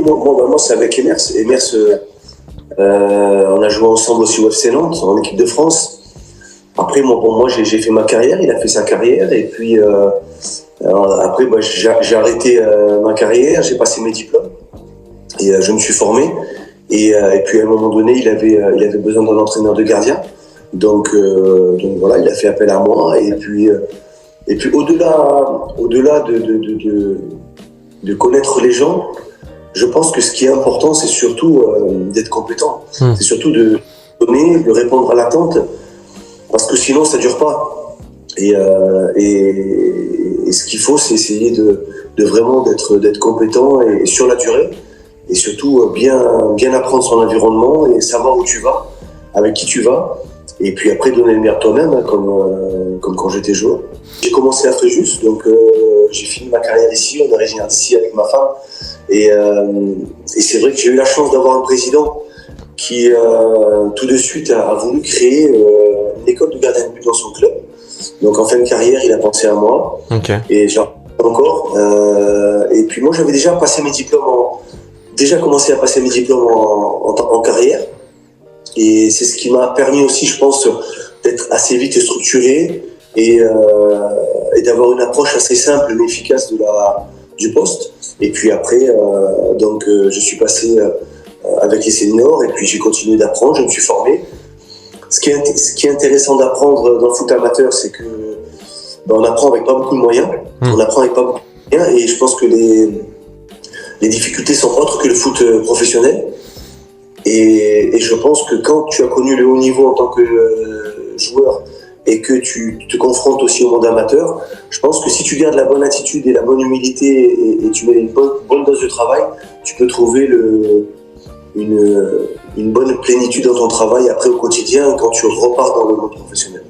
Moi, c'est avec Emers. Emers, on a joué ensemble aussi au FC Nantes, en équipe de France. Après, moi j'ai fait ma carrière, il a fait sa carrière. Et puis, après, j'ai arrêté ma carrière, j'ai passé mes diplômes. Et je me suis formé. Et puis, à un moment donné, il avait besoin d'un entraîneur de gardien. Donc voilà, il a fait appel à moi. Et puis au-delà de connaître les gens, je pense que ce qui est important, c'est surtout d'être compétent. C'est surtout de donner, de répondre à l'attente, parce que sinon, ça ne dure pas. Et ce qu'il faut, c'est essayer de vraiment d'être compétent et sur la durée, et surtout bien apprendre son environnement et savoir où tu vas, avec qui tu vas, et puis après donner le meilleur de toi-même, hein, comme quand j'étais joueur. J'ai commencé à Fréjus, donc j'ai fini ma carrière ici, on est originaire d'ici avec ma femme. Et c'est vrai que j'ai eu la chance d'avoir un président qui tout de suite a voulu créer une école de gardien de but dans son club. Donc en fin de carrière, il a pensé à moi. Ok. Et j'en encore. Et puis moi, j'avais déjà passé mes diplômes commencé à passer mes diplômes en carrière. Et c'est ce qui m'a permis aussi, je pense, d'être assez vite structuré et d'avoir une approche assez simple mais efficace du poste. Et puis après, je suis passé avec les seniors et puis j'ai continué d'apprendre, je me suis formé. Ce qui est intéressant d'apprendre dans le foot amateur, c'est que on apprend avec pas beaucoup de moyens. On apprend avec pas beaucoup de moyens et je pense que les difficultés sont autres que le foot professionnel. Et je pense que quand tu as connu le haut niveau en tant que joueur et que tu te confrontes aussi au monde amateur, je pense que si tu gardes la bonne attitude et la bonne humilité et tu mets une bonne dose de travail, tu peux trouver une bonne plénitude dans ton travail après au quotidien quand tu repars dans le monde professionnel.